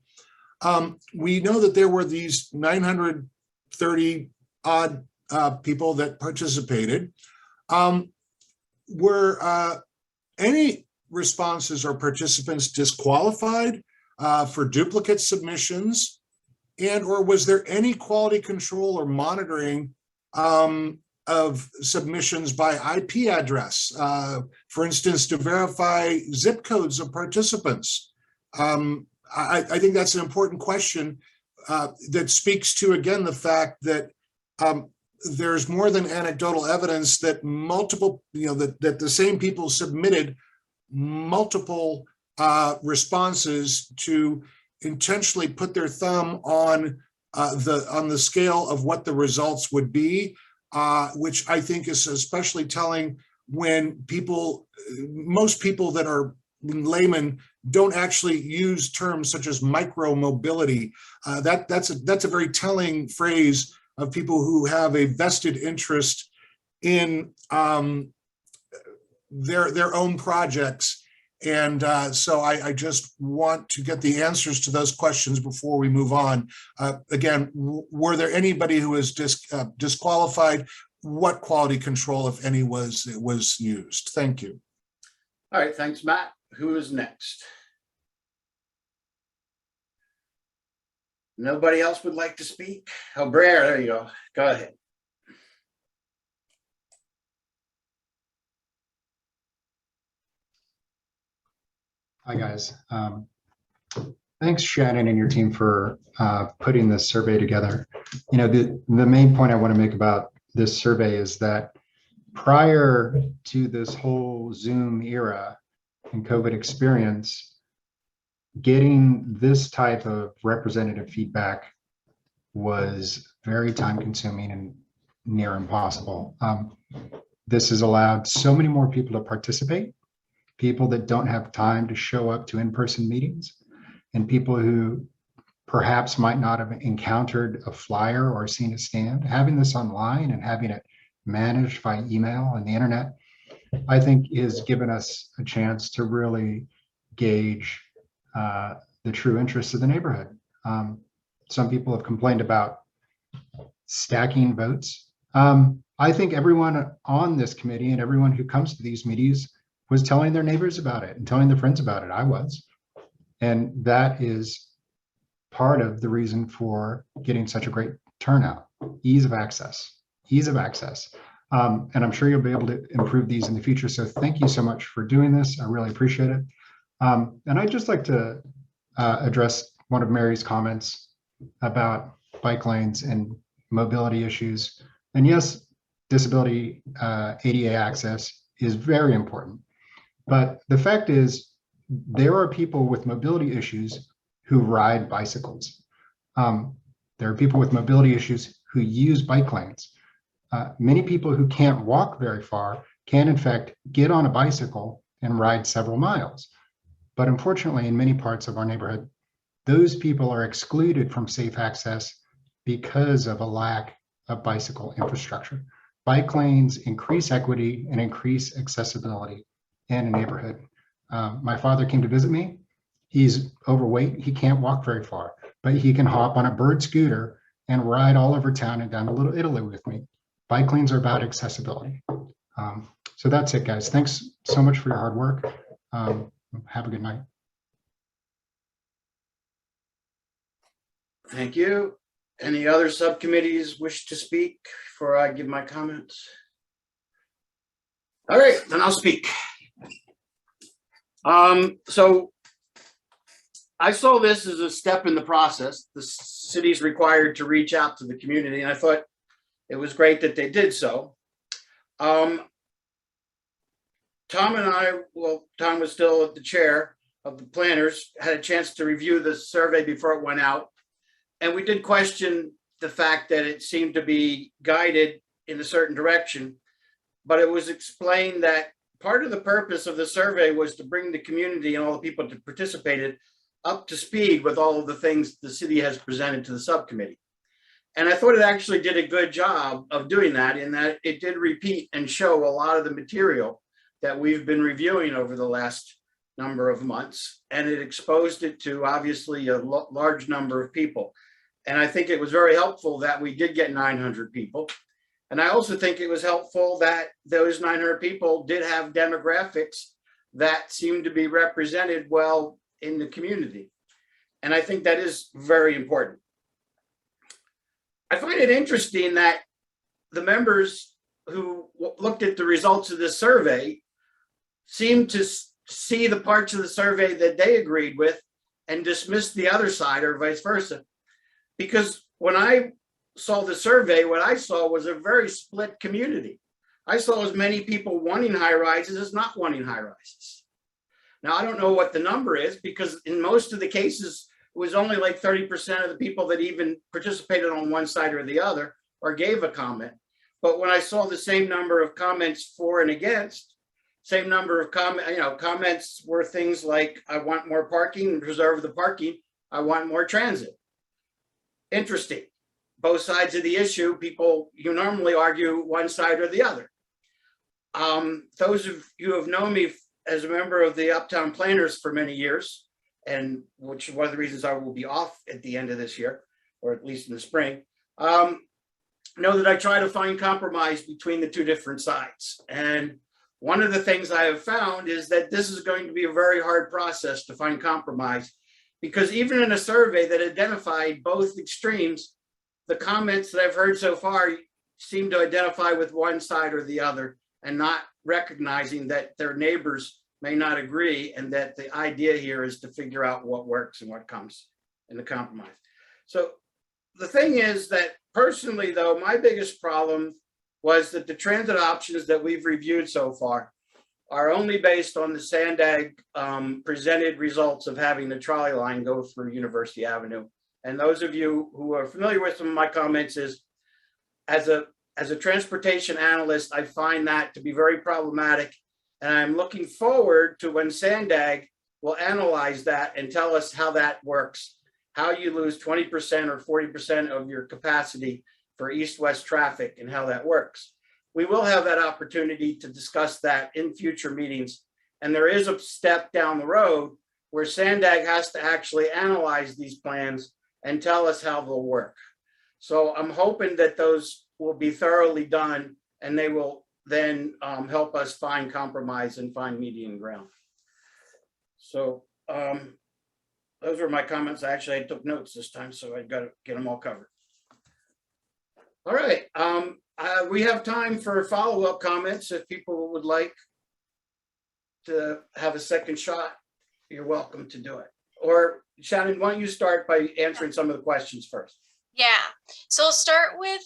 we know that there were these 930 odd people that participated. Were any responses or participants disqualified for duplicate submissions? And or was there any quality control or monitoring of submissions by IP address, for instance, to verify zip codes of participants? I think that's an important question that speaks to, again, the fact that there's more than anecdotal evidence that multiple, that the same people submitted multiple responses to intentionally put their thumb on the scale of what the results would be, which I think is especially telling when most people that are laymen don't actually use terms such as micro mobility. That's a very telling phrase of people who have a vested interest in their own projects. And so I just want to get the answers to those questions before we move on. Again, were there anybody who was disqualified? What quality control, if any, was used? Thank you. All right, thanks, Matt. Who is next? Nobody else would like to speak? Oh, Brer, there you go. Go ahead. Hi, guys. Thanks, Shannon and your team, for putting this survey together. The main point I want to make about this survey is that prior to this whole Zoom era and COVID experience, getting this type of representative feedback was very time consuming and near impossible. This has allowed so many more people to participate, people that don't have time to show up to in-person meetings, and people who perhaps might not have encountered a flyer or seen a stand. Having this online and having it managed by email and the internet, I think has given us a chance to really gauge the true interests of the neighborhood. Some people have complained about stacking votes. I think everyone on this committee and everyone who comes to these meetings was telling their neighbors about it and telling their friends about it. I was. And that is part of the reason for getting such a great turnout. Ease of access. And I'm sure you'll be able to improve these in the future. So thank you so much for doing this. I really appreciate it. And I'd just like to address one of Mary's comments about bike lanes and mobility issues. And yes, disability ADA access is very important. But the fact is, there are people with mobility issues who ride bicycles. There are people with mobility issues who use bike lanes. Many people who can't walk very far can, in fact, get on a bicycle and ride several miles. But unfortunately, in many parts of our neighborhood, those people are excluded from safe access because of a lack of bicycle infrastructure. bike lanes increase equity and increase accessibility in a neighborhood. My father came to visit me. He's overweight. He can't walk very far, but he can hop on a bird scooter and ride all over town and down to Little Italy with me. Bike lanes are about accessibility. So that's it, guys. Thanks so much for your hard work. Have a good night. Thank you. Any other subcommittees wish to speak before I give my comments? All right, then I'll speak. So I saw this as a step in the process. The city's required to reach out to the community, and I thought it was great that they did so. Tom and I, well, Tom was still at the chair of the planners, had a chance to review the survey before it went out. And we did question the fact that it seemed to be guided in a certain direction, but it was explained that part of the purpose of the survey was to bring the community and all the people that participated up to speed with all of the things the city has presented to the subcommittee. And I thought it actually did a good job of doing that, in that it did repeat and show a lot of the material that we've been reviewing over the last number of months. And it exposed it to obviously a large number of people. And I think it was very helpful that we did get 900 people. And I also think it was helpful that those 900 people did have demographics that seemed to be represented well in the community. And I think that is very important. I find it interesting that the members who looked at the results of this survey seemed to see the parts of the survey that they agreed with and dismiss the other side, or vice versa. Because when I saw the survey, what I saw was a very split community. I saw as many people wanting high rises as not wanting high rises. Now, I don't know what the number is, because in most of the cases, it was only like 30% of the people that even participated on one side or the other or gave a comment. But when I saw the same number of comments for and against, same number of comments were things like, I want more parking and preserve the parking. I want more transit. Interesting. Both sides of the issue, people, you normally argue one side or the other. Those of you who have known me as a member of the Uptown Planners for many years, and which is one of the reasons I will be off at the end of this year, or at least in the spring, know that I try to find compromise between the two different sides. And one of the things I have found is that this is going to be a very hard process to find compromise, because even in a survey that identified both extremes, the comments that I've heard so far seem to identify with one side or the other, and not recognizing that their neighbors may not agree, and that the idea here is to figure out what works and what comes in the compromise. So the thing is that personally, though, my biggest problem was that the transit options that we've reviewed so far are only based on the Sandag presented results of having the trolley line go through University Avenue. And those of you who are familiar with some of my comments, is as a transportation analyst, I find that to be very problematic. And I'm looking forward to when Sandag will analyze that and tell us how that works, how you lose 20% or 40% of your capacity for east-west traffic and how that works. We will have that opportunity to discuss that in future meetings. And there is a step down the road where Sandag has to actually analyze these plans and tell us how they'll work. So I'm hoping that those will be thoroughly done, and they will then help us find compromise and find median ground. So those were my comments. Actually, I took notes this time, so I got to get them all covered. All right, we have time for follow-up comments. If people would like to have a second shot, you're welcome to do it. Or Shannon, why don't you start by answering some of the questions first? Yeah, so I'll start with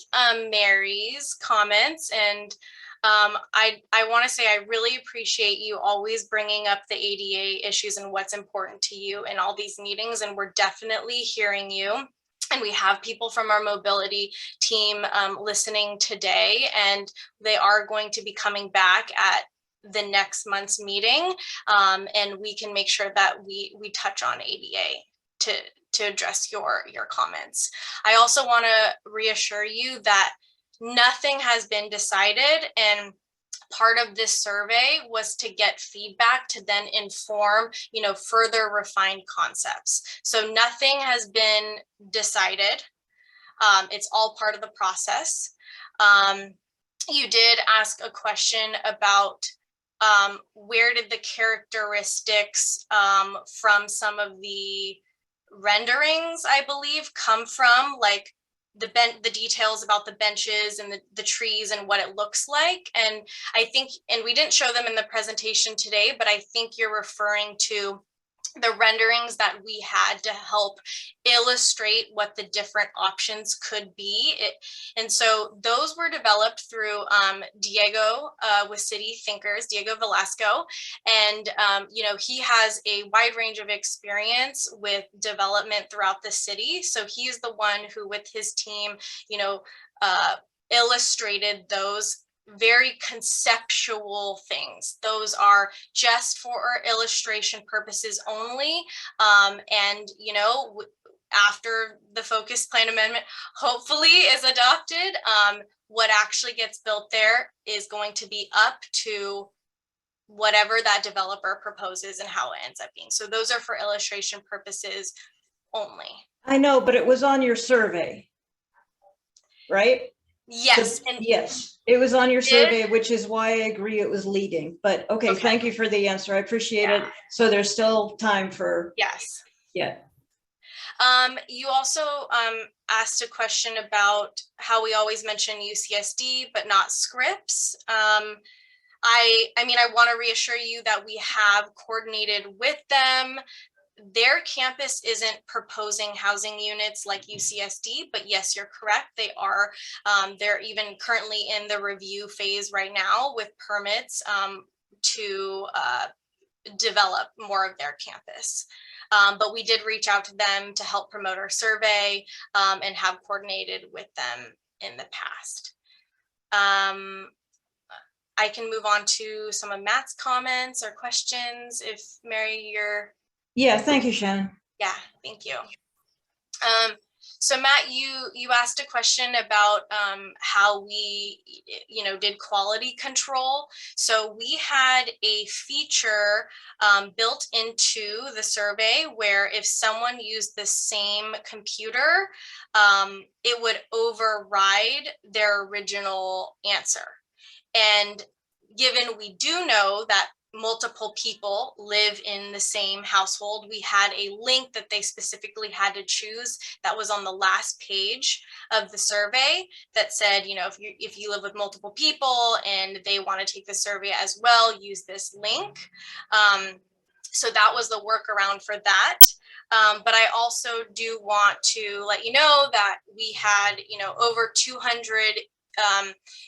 Mary's comments, and I want to say I really appreciate you always bringing up the ADA issues and what's important to you in all these meetings, and we're definitely hearing you. And we have people from our mobility team listening today, and they are going to be coming back at the next month's meeting, and we can make sure that we touch on ADA to address your comments. I also want to reassure you that nothing has been decided, and part of this survey was to get feedback to then inform, further refined concepts. So nothing has been decided. It's all part of the process. You did ask a question about where did the characteristics from some of the renderings, I believe, come from, like the details about the benches and the trees and what it looks like. And I think, and we didn't show them in the presentation today, but I think you're referring to the renderings that we had to help illustrate what the different options could be. And so those were developed through Diego with City Thinkers, Diego Velasco. And, he has a wide range of experience with development throughout the city. So he's the one who, with his team, illustrated those very conceptual things. Those are just for illustration purposes only. After the Focused Plan Amendment hopefully is adopted, what actually gets built there is going to be up to whatever that developer proposes and how it ends up being. So those are for illustration purposes only. I know, but it was on your survey, right? Yes. Yes, it was on your survey, which is why I agree it was leading. But okay, thank you for the answer. I appreciate it. So there's still time for. Yes. Yeah. You also asked a question about how we always mention UCSD, but not Scripps. I want to reassure you that we have coordinated with them. Their campus isn't proposing housing units like UCSD, but yes, you're correct. They are. They're even currently in the review phase right now with permits to develop more of their campus. But we did reach out to them to help promote our survey and have coordinated with them in the past. I can move on to some of Matt's comments or questions if Mary, you're. Yeah, thank you, Shannon. Yeah, thank you. So Matt, you asked a question about how we, did quality control. So we had a feature built into the survey where if someone used the same computer, it would override their original answer. And given we do know that multiple people live in the same household, we had a link that they specifically had to choose that was on the last page of the survey that said, if you live with multiple people and they want to take the survey as well, use this link. So that was the workaround for that. But I also do want to let you know that we had, over 200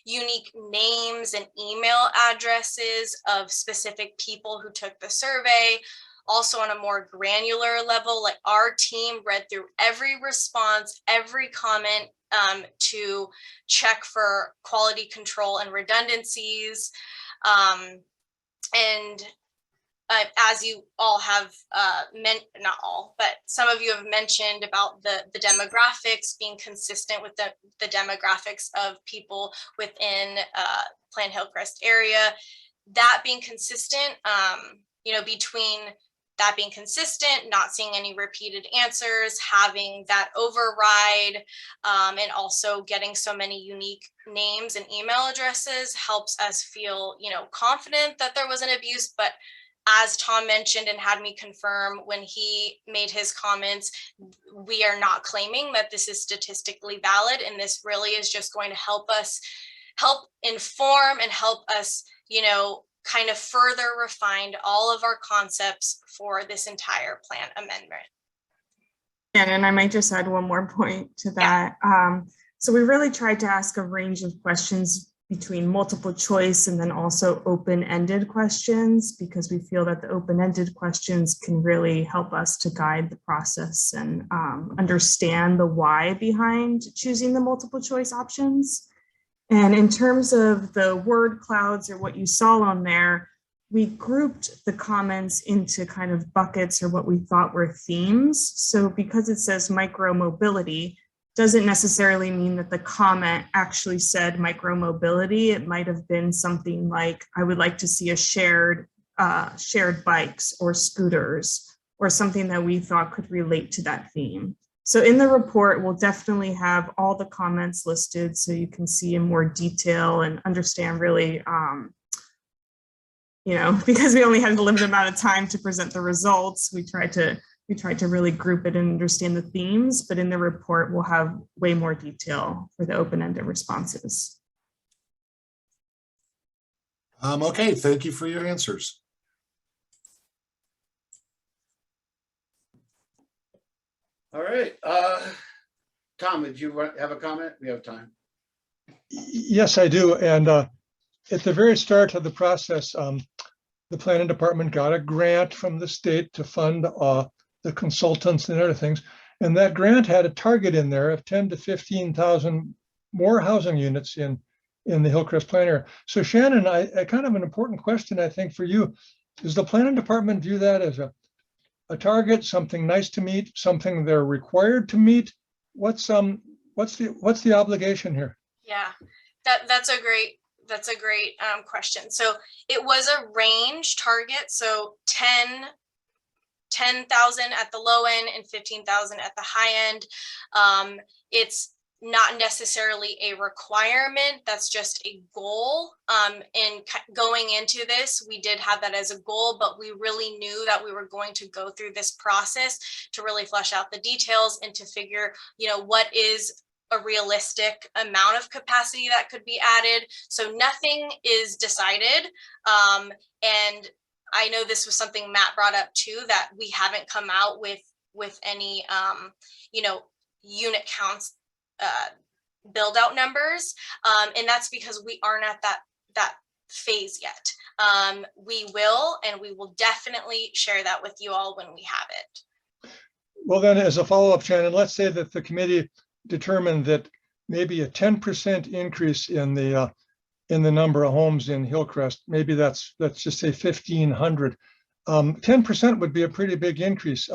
unique names and email addresses of specific people who took the survey. Also on a more granular level, like our team read through every response, every comment to check for quality control and redundancies. As you all have not all, but some of you have mentioned about the demographics being consistent with the demographics of people within Plan Hillcrest area. That being consistent, between that being consistent, not seeing any repeated answers, having that override, and also getting so many unique names and email addresses helps us feel, confident that there was an abuse. But as Tom mentioned and had me confirm when he made his comments, we are not claiming that this is statistically valid. And this really is just going to help us, help inform and help us, kind of further refine all of our concepts for this entire plan amendment. And I might just add one more point to that. So we really tried to ask a range of questions between multiple choice and then also open-ended questions, because we feel that the open-ended questions can really help us to guide the process and understand the why behind choosing the multiple choice options. And in terms of the word clouds or what you saw on there, we grouped the comments into kind of buckets or what we thought were themes. So because it says micro mobility, doesn't necessarily mean that the comment actually said micromobility. It might have been something like, I would like to see a shared bikes or scooters, or something that we thought could relate to that theme. So in the report, we'll definitely have all the comments listed so you can see in more detail and understand really, because we only had a limited amount of time to present the results, we tried to really group it and understand the themes, but in the report, we'll have way more detail for the open-ended responses. Okay, thank you for your answers. All right. Tom, did you have a comment? We have time. Yes, I do. And at the very start of the process, the planning department got a grant from the state to fund the consultants and other things. And that grant had a target in there of 10 to 15,000 more housing units in the Hillcrest plan area. So Shannon, I kind of an important question, I think, for you. Does the planning department view that as a target, something nice to meet, something they're required to meet? What's the obligation here? Yeah, that's a great question. So it was a range target. So 10,000 at the low end and 15,000 at the high end. It's not necessarily a requirement. That's just a goal. And going into this, we did have that as a goal, but we really knew that we were going to go through this process to really flesh out the details and to figure, what is a realistic amount of capacity that could be added. So nothing is decided. And I know this was something Matt brought up too, that we haven't come out with any, unit counts, build out numbers. And that's because we aren't at that phase yet. We will definitely share that with you all when we have it. Well, then as a follow-up, Shannon, let's say that the committee determined that maybe a 10% increase in the number of homes in Hillcrest, maybe let's just say 1,500. 10% would be a pretty big increase.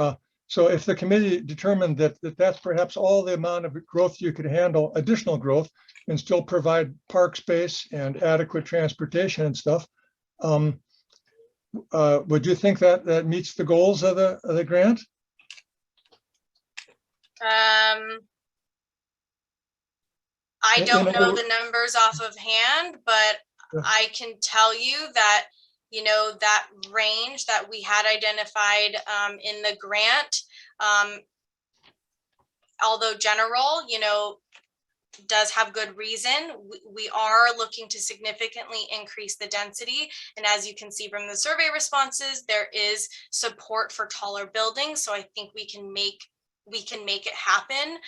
So if the committee determined that that's perhaps all the amount of growth you could handle, additional growth, and still provide park space and adequate transportation and stuff, would you think that meets the goals of the grant? I don't know the numbers off of hand, but I can tell you that, that range that we had identified in the grant, although general, does have good reason. We are looking to significantly increase the density. And as you can see from the survey responses, there is support for taller buildings. So I think we can make it happen.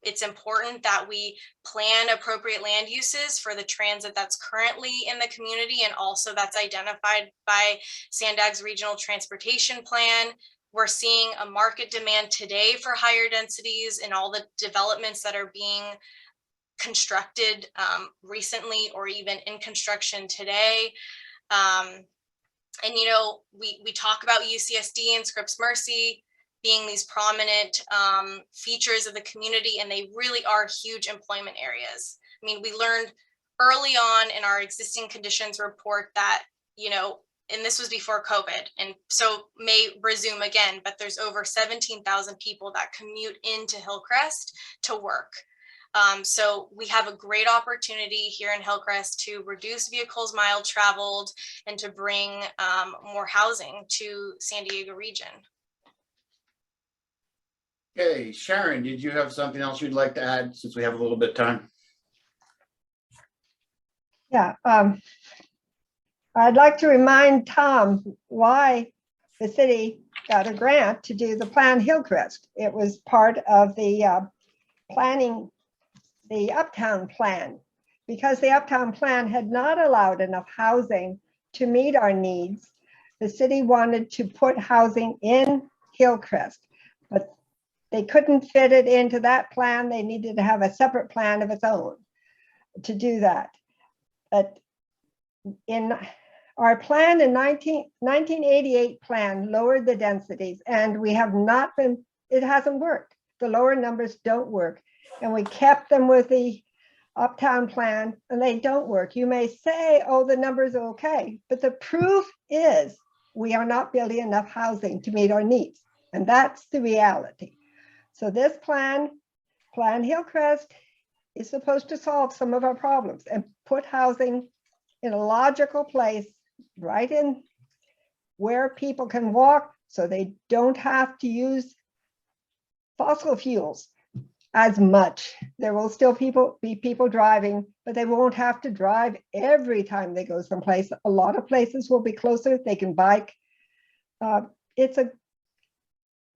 It's important that we plan appropriate land uses for the transit that's currently in the community and also that's identified by Sandag's regional transportation plan. We're seeing a market demand today for higher densities in all the developments that are being constructed recently or even in construction today. And, we talk about UCSD and Scripps Mercy being these prominent features of the community, and they really are huge employment areas. I mean, we learned early on in our existing conditions report that, and this was before COVID, and so may resume again, but there's over 17,000 people that commute into Hillcrest to work. So we have a great opportunity here in Hillcrest to reduce vehicles mile traveled and to bring more housing to San Diego region. Okay, Sharon, did you have something else you'd like to add since we have a little bit of time? Yeah, I'd like to remind Tom why the city got a grant to do the Plan Hillcrest. It was part of the planning, the Uptown Plan, because the Uptown Plan had not allowed enough housing to meet our needs. The city wanted to put housing in Hillcrest, but they couldn't fit it into that plan. They needed to have a separate plan of its own to do that. But in our plan, in 1988 plan lowered the densities, and we have not been, it hasn't worked. the lower numbers don't work. And we kept them with the Uptown plan and they don't work. You may say, oh, the numbers are okay, but the proof is we are not building enough housing to meet our needs. And that's the reality. So this plan, Plan Hillcrest, is supposed to solve some of our problems and put housing in a logical place, right in where people can walk so they don't have to use fossil fuels as much. There will still be people driving, but they won't have to drive every time they go someplace. A lot of places will be closer. They can bike. This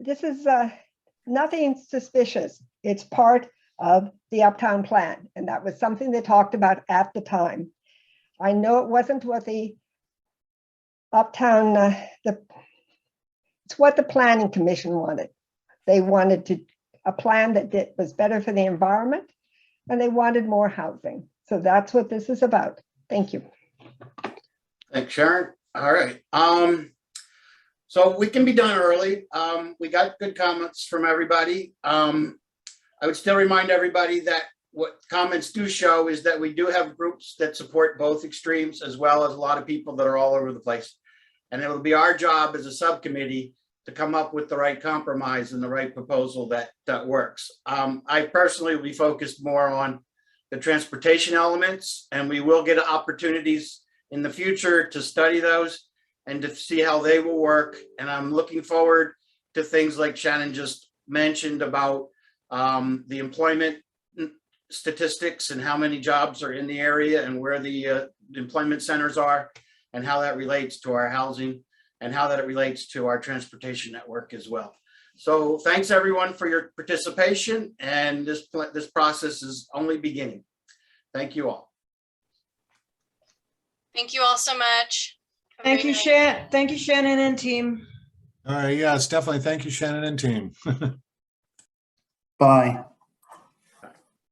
is nothing suspicious. It's part of the Uptown plan. And that was something they talked about at the time. I know it wasn't what the Uptown, it's what the Planning Commission wanted. They wanted a plan that was better for the environment, and they wanted more housing. So that's what this is about. Thank you. Thanks, Sharon. All right. So we can be done early. We got good comments from everybody. I would still remind everybody that what comments do show is that we do have groups that support both extremes, as well as a lot of people that are all over the place. And it will be our job as a subcommittee to come up with the right compromise and the right proposal that works. I personally will be focused more on the transportation elements, and we will get opportunities in the future to study those and to see how they will work. And I'm looking forward to things like Shannon just mentioned about the employment statistics and how many jobs are in the area and where the employment centers are, and how that relates to our housing and how that it relates to our transportation network as well. So thanks everyone for your participation, and this process is only beginning. Thank you all. Thank you all so much. Thank you, Shannon. Thank you, Shannon and team. All right, yes, definitely. Thank you, Shannon and team. Bye.